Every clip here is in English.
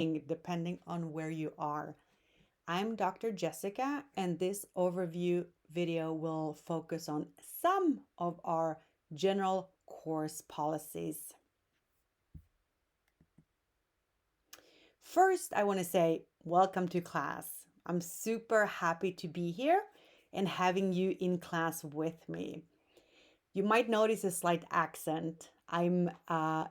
depending on where you are. I'm Dr. Jessica, and this overview video will focus on some of our general course policies. First, I want to say welcome to class. I'm super happy to be here and having you in class with me. You might notice a slight accent. I'm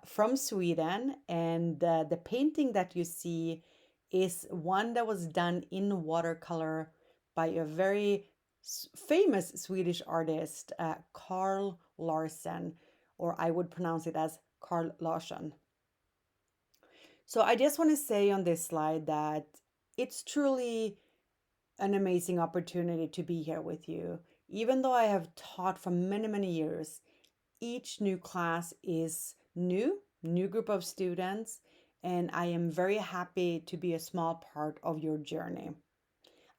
from Sweden, and the painting that you see is one that was done in watercolor by a very famous Swedish artist, Carl Larsson, or I would pronounce it as Carl Larsson. So I just want to say on this slide that it's truly an amazing opportunity to be here with you. Even though I have taught for many, many years, each new class is new group of students, and I am very happy to be a small part of your journey.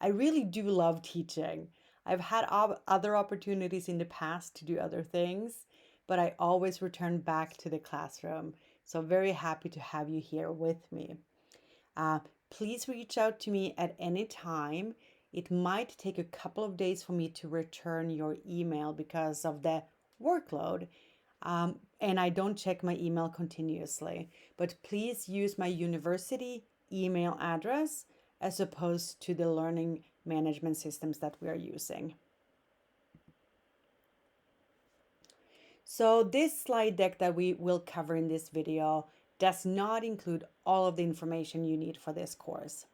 I really do love teaching. I've had other opportunities in the past to do other things, but I always return back to the classroom. So very happy to have you here with me. Please reach out to me at any time. It might take a couple of days for me to return your email because of the workload. And I don't check my email continuously, but please use my university email address as opposed to the learning management systems that we are using. So this slide deck that we will cover in this video does not include all of the information you need for this course.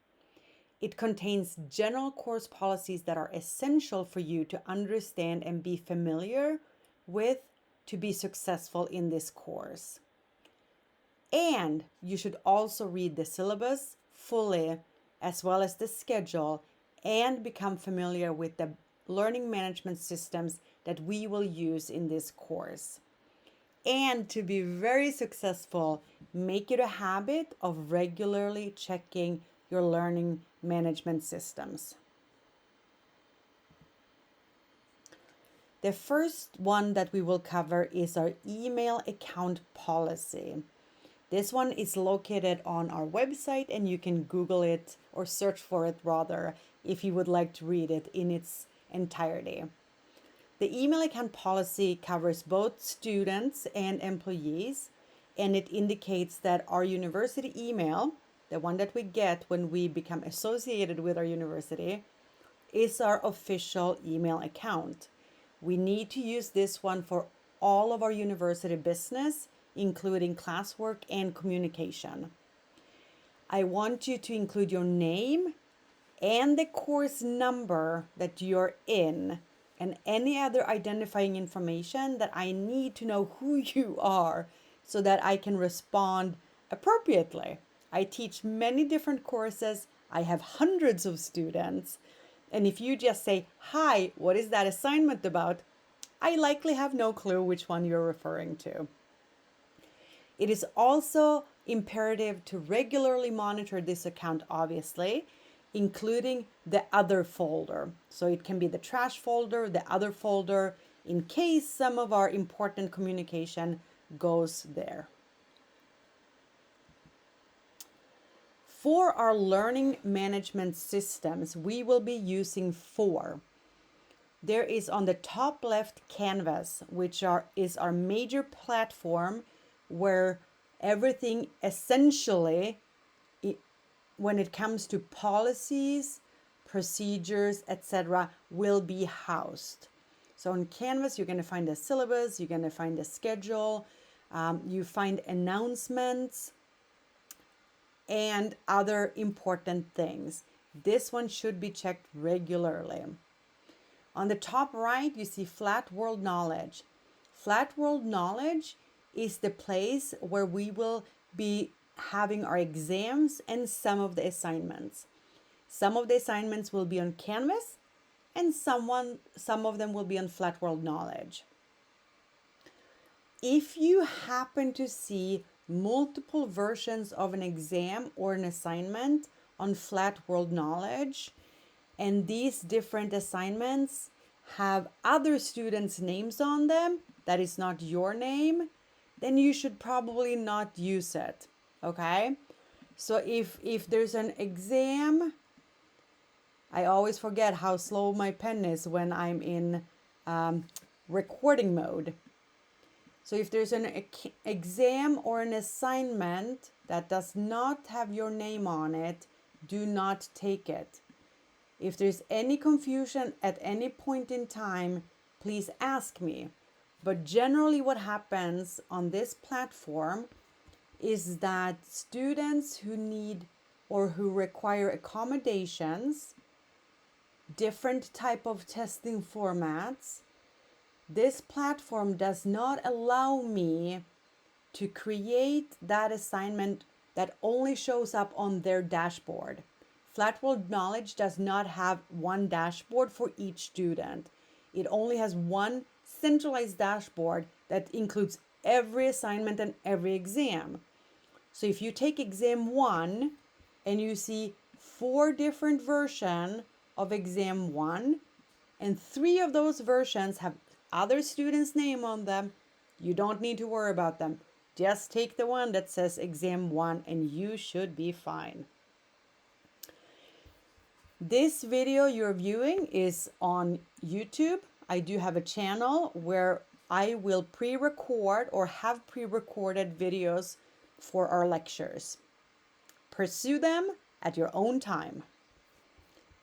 It contains general course policies that are essential for you to understand and be familiar with to be successful in this course. And you should also read the syllabus fully, as well as the schedule, and become familiar with the learning management systems that we will use in this course. And to be very successful, make it a habit of regularly checking your learning management systems. The first one that we will cover is our email account policy. This one is located on our website, and you can Google it or search for it rather if you would like to read it in its entirety. The email account policy covers both students and employees, and it indicates that our university email, the one that we get when we become associated with our university, is our official email account. We need to use this one for all of our university business, including classwork and communication. I want you to include your name and the course number that you're in, and any other identifying information that I need to know who you are so that I can respond appropriately. I teach many different courses. I have hundreds of students. And if you just say, "Hi, what is that assignment about?" I likely have no clue which one you're referring to. It is also imperative to regularly monitor this account, obviously, including the other folder. So it can be the trash folder, the other folder, in case some of our important communication goes there. For our learning management systems, we will be using 4. There is on the top left Canvas, which is our major platform where everything essentially, when it comes to policies, procedures, etc., will be housed. So on Canvas, you're going to find the syllabus, you're going to find the schedule, you find announcements, and other important things. This one should be checked regularly. On the top right, you see FlatWorldKnowledge. FlatWorldKnowledge is the place where we will be having our exams and some of the assignments. Some of the assignments will be on Canvas, and some of them will be on FlatWorldKnowledge. If you happen to see multiple versions of an exam or an assignment on FlatWorldKnowledge, and these different assignments have other students' names on them that is not your name, then you should probably not use it, okay? So if there's an exam, I always forget how slow my pen is when I'm in recording mode. So if there's an exam or an assignment that does not have your name on it, do not take it. If there's any confusion at any point in time, please ask me. But generally what happens on this platform is that students who need or who require accommodations, different type of testing formats, this platform does not allow me to create that assignment that only shows up on their dashboard. FlatWorldKnowledge does not have one dashboard for each student. It only has one centralized dashboard that includes every assignment and every exam. So if you take exam 1 and you see 4 different versions of exam 1, and 3 of those versions have other students' name on them, you don't need to worry about them. Just take the one that says exam 1 and you should be fine. This video you're viewing is on YouTube. I do have a channel where I will pre-record or have pre-recorded videos for our lectures. Pursue them at your own time.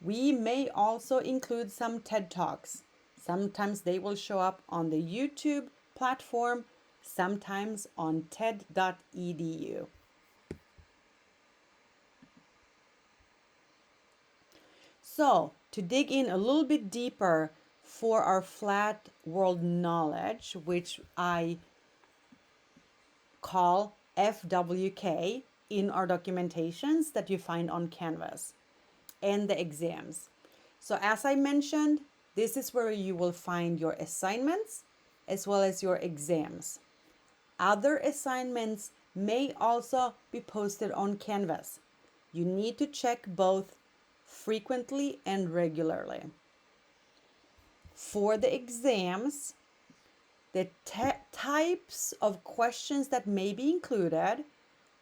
We may also include some TED Talks. Sometimes they will show up on the YouTube platform, sometimes on ted.edu. So, to dig in a little bit deeper for our flat world knowledge, which I call FWK in our documentations that you find on Canvas, and the exams. So as I mentioned, this is where you will find your assignments as well as your exams. Other assignments may also be posted on Canvas. You need to check both frequently and regularly. For the exams, the types of questions that may be included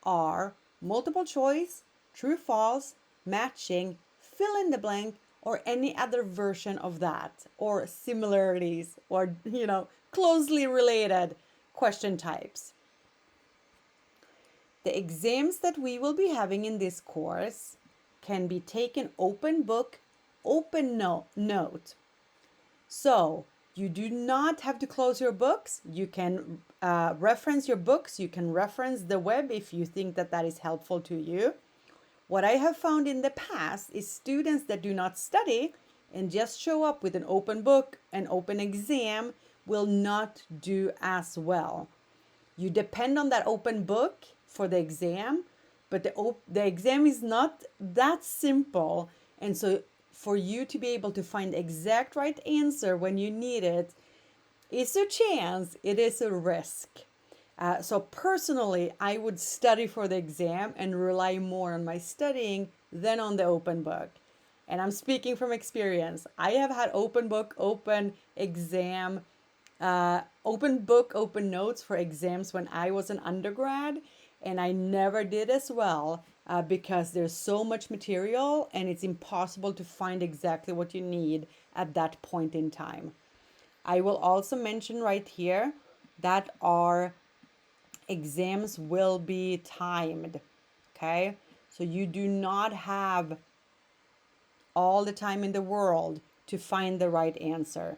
are multiple choice, true, false, matching, fill in the blank, or any other version of that, or similarities, or closely related question types. The exams that we will be having in this course can be taken open book, open note. So you do not have to close your books. You can reference your books. You can reference the web if you think that that is helpful to you. What I have found in the past is students that do not study and just show up with an open book, an open exam, will not do as well. You depend on that open book for the exam, but the exam is not that simple. And so for you to be able to find the exact right answer when you need it, it's a chance, it is a risk. So personally, I would study for the exam and rely more on my studying than on the open book. And I'm speaking from experience. I have had open book, open exam, open book, open notes for exams when I was an undergrad, and I never did as well because there's so much material and it's impossible to find exactly what you need at that point in time. I will also mention right here that our exams will be timed, okay? So you do not have all the time in the world to find the right answer.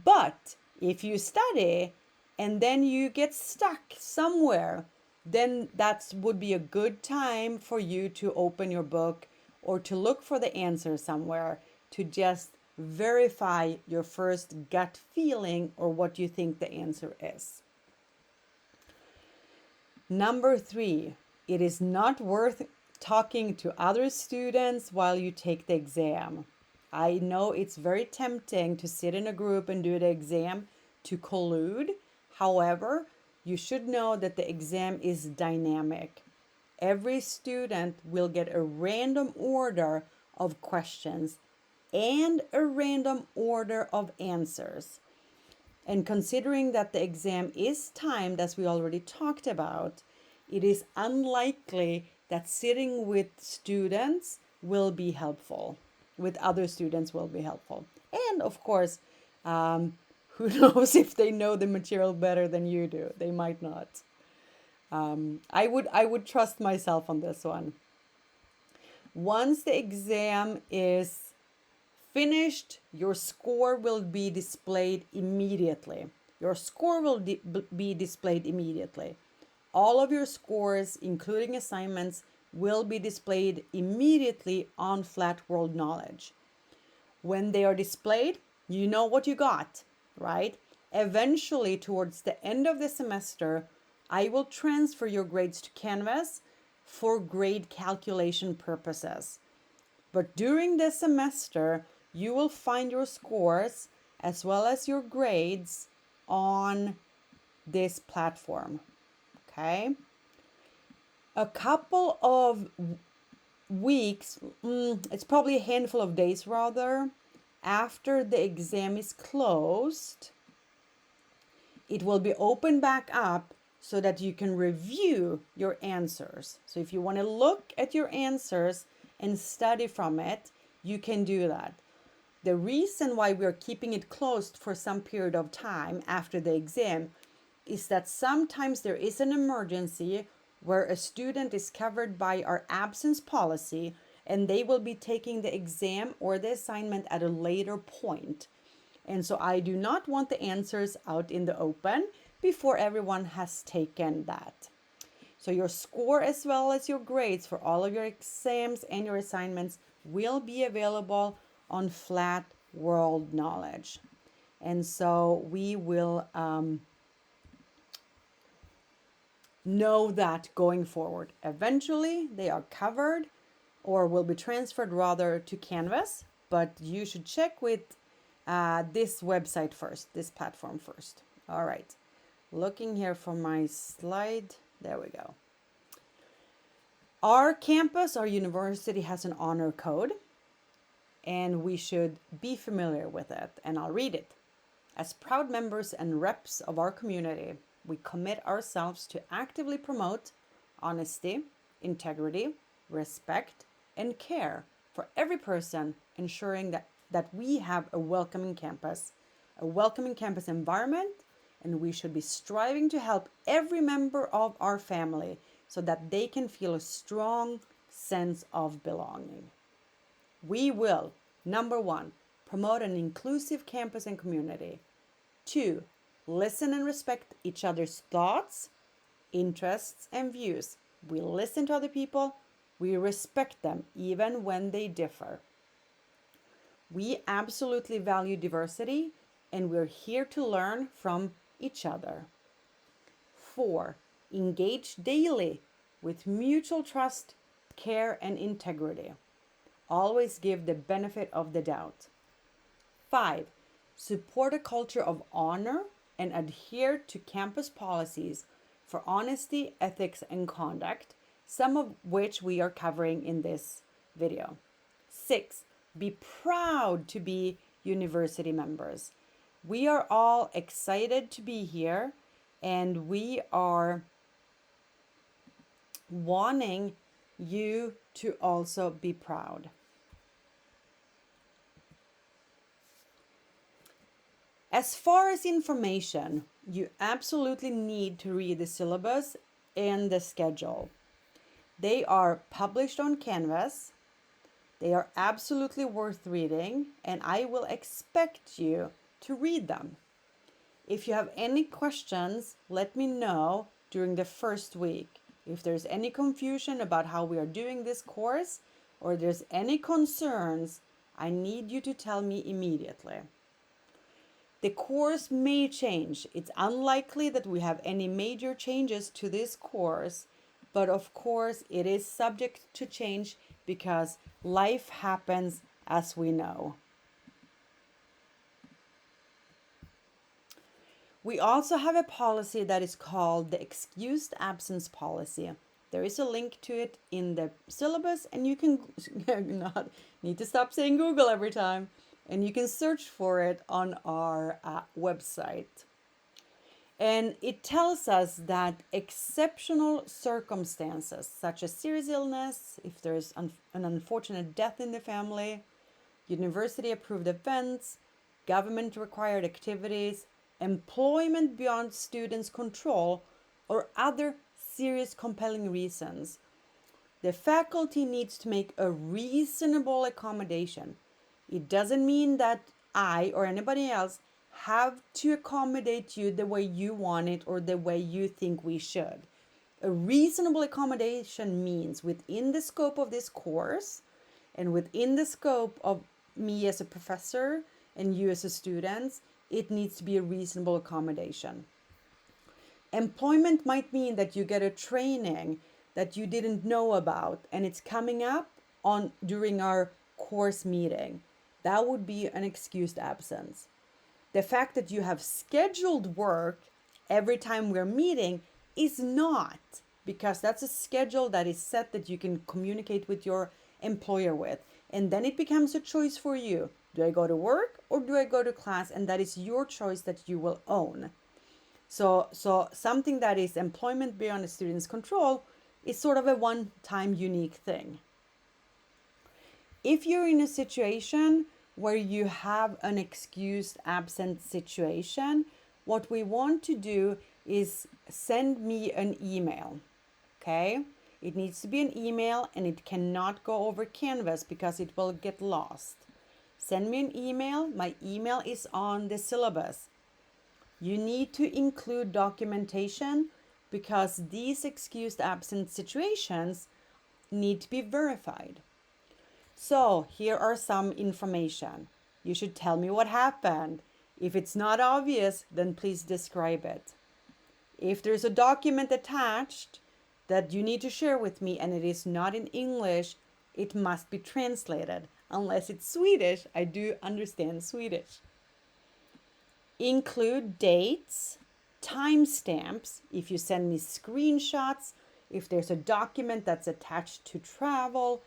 But if you study and then you get stuck somewhere, then that would be a good time for you to open your book or to look for the answer somewhere to just verify your first gut feeling or what you think the answer is. Number 3, it is not worth talking to other students while you take the exam. I know it's very tempting to sit in a group and do the exam to collude. However, you should know that the exam is dynamic. Every student will get a random order of questions and a random order of answers. And considering that the exam is timed, as we already talked about, it is unlikely that sitting with students will be helpful, with other students will be helpful. And of course, who knows if they know the material better than you do? They might not. I would trust myself on this one. Once the exam is finished, your score will be displayed immediately. Your score will be displayed immediately. All of your scores, including assignments, will be displayed immediately on FlatWorldKnowledge. When they are displayed, you know what you got, right? Eventually, towards the end of the semester, I will transfer your grades to Canvas for grade calculation purposes. But during the semester, you will find your scores as well as your grades on this platform. Okay? A couple of weeks, it's probably a handful of days rather, after the exam is closed, it will be opened back up so that you can review your answers. So if you want to look at your answers and study from it, you can do that. The reason why we're keeping it closed for some period of time after the exam is that sometimes there is an emergency where a student is covered by our absence policy and they will be taking the exam or the assignment at a later point. And so I do not want the answers out in the open before everyone has taken that. So your score as well as your grades for all of your exams and your assignments will be available on FlatWorldKnowledge. And so we will know that going forward. Eventually they are covered or will be transferred rather to Canvas, but you should check with this website first, this platform first. All right, looking here for my slide. There we go. Our campus, our university has an honor code, and we should be familiar with it. And I'll read it. As proud members and reps of our community, we commit ourselves to actively promote honesty, integrity, respect, and care for every person, ensuring that we have a welcoming campus environment, and we should be striving to help every member of our family so that they can feel a strong sense of belonging. We will, number 1, promote an inclusive campus and community. 2, listen and respect each other's thoughts, interests, and views. We listen to other people. We respect them even when they differ. We absolutely value diversity, and we're here to learn from each other. 4, engage daily with mutual trust, care, and integrity. Always give the benefit of the doubt. 5, support a culture of honor and adhere to campus policies for honesty, ethics, and conduct, some of which we are covering in this video. 6, be proud to be university members. We are all excited to be here, and we are wanting you to also be proud. As far as information, you absolutely need to read the syllabus and the schedule. They are published on Canvas. They are absolutely worth reading, and I will expect you to read them. If you have any questions, let me know during the first week. If there's any confusion about how we are doing this course, or there's any concerns, I need you to tell me immediately. The course may change. It's unlikely that we have any major changes to this course, but of course it is subject to change because life happens, as we know. We also have a policy that is called the excused absence policy. There is a link to it in the syllabus, and you can not need to stop saying Google every time, and you can search for it on our website. And it tells us that exceptional circumstances, such as serious illness, if there's an unfortunate death in the family, university approved events, government required activities, employment beyond students' control, or other serious compelling reasons, the faculty needs to make a reasonable accommodation. It doesn't mean that I or anybody else have to accommodate you the way you want it or the way you think we should. A reasonable accommodation means within the scope of this course and within the scope of me as a professor and you as a student, it needs to be a reasonable accommodation. Employment might mean that you get a training that you didn't know about and it's coming up on during our course meeting. That would be an excused absence. The fact that you have scheduled work every time we're meeting is not, because that's a schedule that is set that you can communicate with your employer with. And then it becomes a choice for you. Do I go to work or do I go to class? And that is your choice that you will own. So something that is employment beyond a student's control is sort of a one-time unique thing. If you're in a situation where you have an excused absent situation, what we want to do is send me an email, okay? It needs to be an email and it cannot go over Canvas because it will get lost. Send me an email. My email is on the syllabus. You need to include documentation because these excused absent situations need to be verified. So here are some information. You should tell me what happened. If it's not obvious, then please describe it. If there's a document attached that you need to share with me and it is not in English, it must be translated. Unless it's Swedish, I do understand Swedish. Include dates, timestamps. If you send me screenshots, if there's a document that's attached to travel,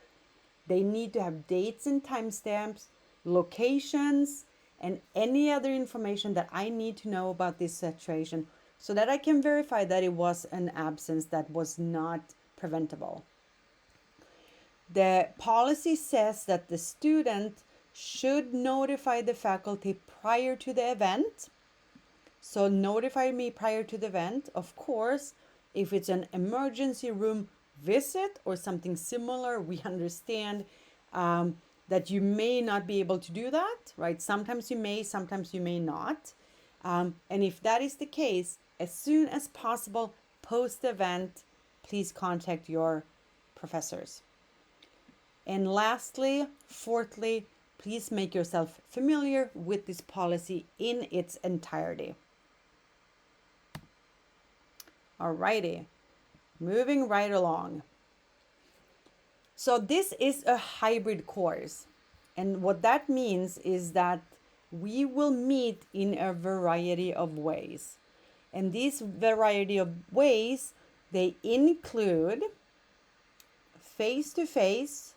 they need to have dates and timestamps, locations, and any other information that I need to know about this situation so that I can verify that it was an absence that was not preventable. The policy says that the student should notify the faculty prior to the event. So notify me prior to the event. Of course, if it's an emergency room visit or something similar, we understand that you may not be able to do that, right? Sometimes you may, sometimes you may not. And if that is the case, as soon as possible post-event, please contact your professors. And lastly, fourthly, please make yourself familiar with this policy in its entirety. Alrighty, moving right along. So this is a hybrid course. And what that means is that we will meet in a variety of ways. And these variety of ways, they include face-to-face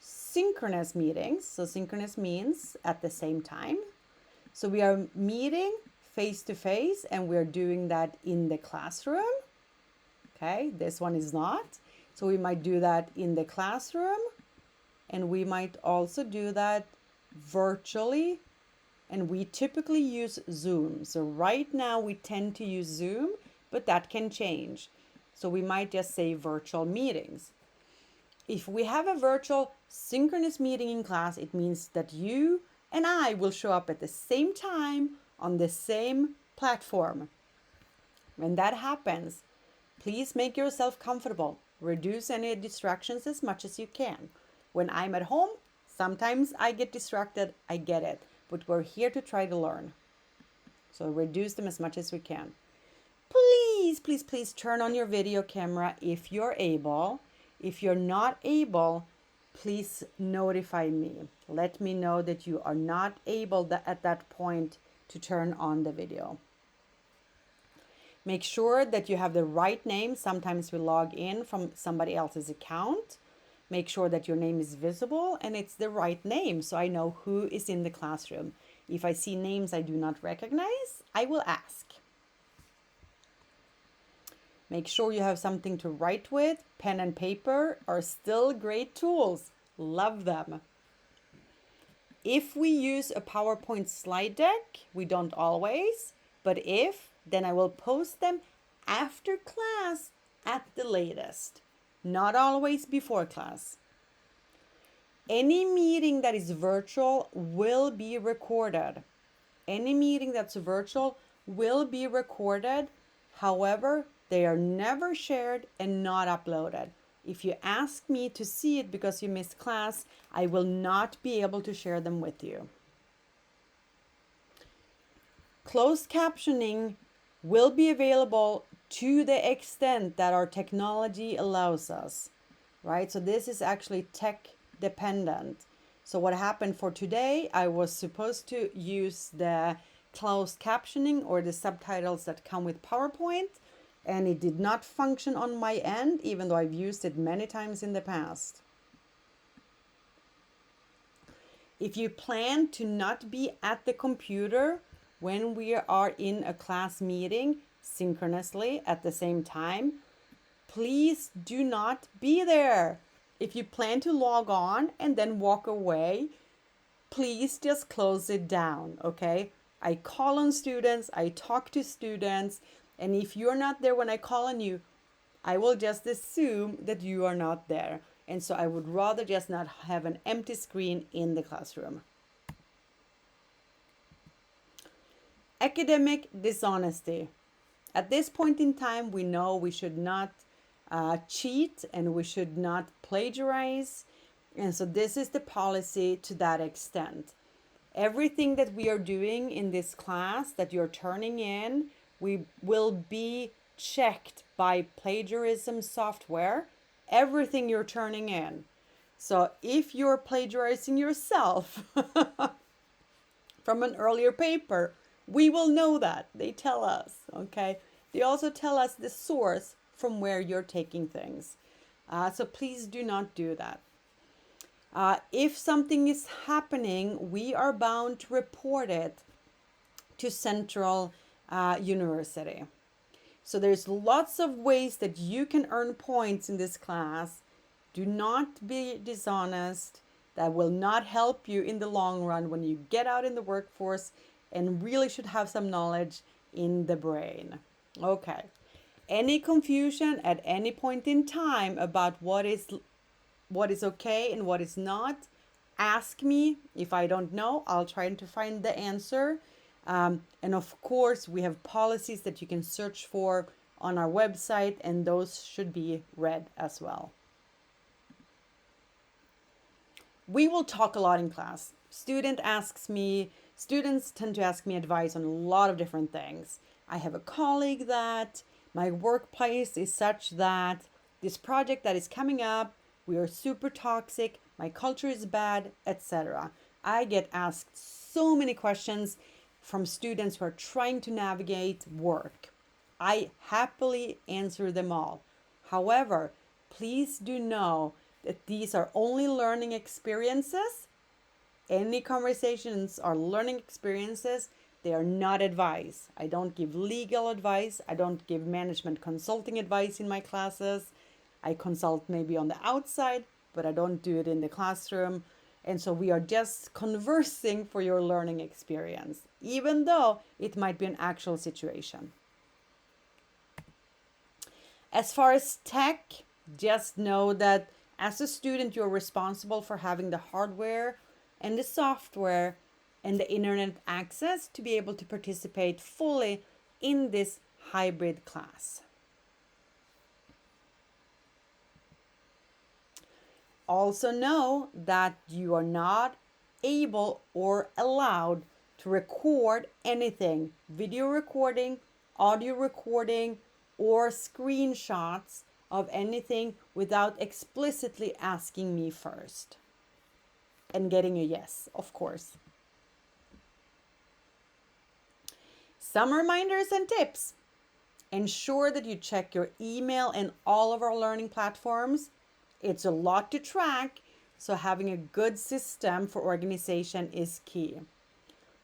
synchronous meetings. So synchronous means at the same time. So we are meeting face-to-face and we're doing that in the classroom. Okay, this one is not. So we might do that in the classroom and we might also do that virtually. And we typically use Zoom. So right now we tend to use Zoom, but that can change. So we might just say virtual meetings. If we have a virtual synchronous meeting in class, it means that you and I will show up at the same time on the same platform. When that happens, please make yourself comfortable. Reduce any distractions as much as you can. When I'm at home, sometimes I get distracted, I get it. But we're here to try to learn. So reduce them as much as we can. Please, please, please turn on your video camera if you're able. If you're not able, please notify me. Let me know that you are not able at that point to turn on the video. Make sure that you have the right name. Sometimes we log in from somebody else's account. Make sure that your name is visible and it's the right name so I know who is in the classroom. If I see names I do not recognize, I will ask. Make sure you have something to write with. Pen and paper are still great tools. Love them. If we use a PowerPoint slide deck, we don't always, but if, then I will post them after class at the latest, not always before class. Any meeting that is virtual will be recorded. Any meeting that's virtual will be recorded. However, they are never shared and not uploaded. If you ask me to see it because you missed class, I will not be able to share them with you. Closed captioning will be available to the extent that our technology allows us, right? So this is actually tech dependent. So what happened for today, I was supposed to use the closed captioning or the subtitles that come with PowerPoint, and it did not function on my end, even though I've used it many times in the past. If you plan to not be at the computer when we are in a class meeting synchronously at the same time, please do not be there. If you plan to log on and then walk away, please just close it down, okay? I call on students, I talk to students, and if you're not there when I call on you, I will just assume that you are not there. And so I would rather just not have an empty screen in the classroom. Academic dishonesty. At this point in time, we know we should not cheat and we should not plagiarize. And so this is the policy to that extent. Everything that we are doing in this class that you're turning in, we will be checked by plagiarism software, everything you're turning in. So if you're plagiarizing yourself from an earlier paper, we will know that. They tell us, okay? They also tell us the source from where you're taking things. So please do not do that. If something is happening, we are bound to report it to Central University. So there's lots of ways that you can earn points in this class. Do not be dishonest. That will not help you in the long run when you get out in the workforce and really should have some knowledge in the brain. Okay. Any confusion at any point in time about what is okay and what is not, ask me. If I don't know, I'll try to find the answer. And of course, we have policies that you can search for on our website, and those should be read as well. We will talk a lot in class. Students tend to ask me advice on a lot of different things. I have a colleague that my workplace is such that this project that is coming up, we are super toxic, my culture is bad, etc. I get asked so many questions from students who are trying to navigate work. I happily answer them all. However, please do know that these are only learning experiences. Any conversations are learning experiences. They are not advice. I don't give legal advice. I don't give management consulting advice in my classes. I consult maybe on the outside, but I don't do it in the classroom. And so we are just conversing for your learning experience, even though it might be an actual situation. As far as tech, just know that as a student, you're responsible for having the hardware and the software and the internet access to be able to participate fully in this hybrid class. Also know that you are not able or allowed to record anything, video recording, audio recording, or screenshots of anything without explicitly asking me first and getting a yes, of course. Some reminders and tips. Ensure that you check your email and all of our learning platforms. It's a lot to track, so having a good system for organization is key.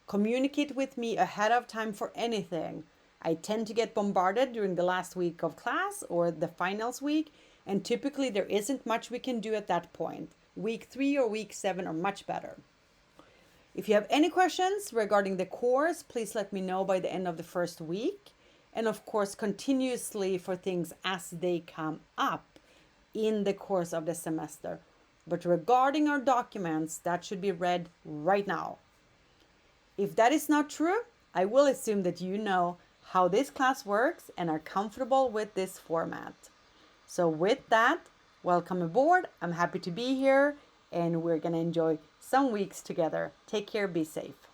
Communicate with me ahead of time for anything. I tend to get bombarded during the last week of class or the finals week, and typically there isn't much we can do at that point. Week 3 or week 7 are much better. If you have any questions regarding the course, please let me know by the end of the first week. And of course, continuously for things as they come up in the course of the semester. But regarding our documents, that should be read right now. If that is not true, I will assume that you know how this class works and are comfortable with this format. So with that, welcome aboard. I'm happy to be here and we're going to enjoy some weeks together. Take care, be safe.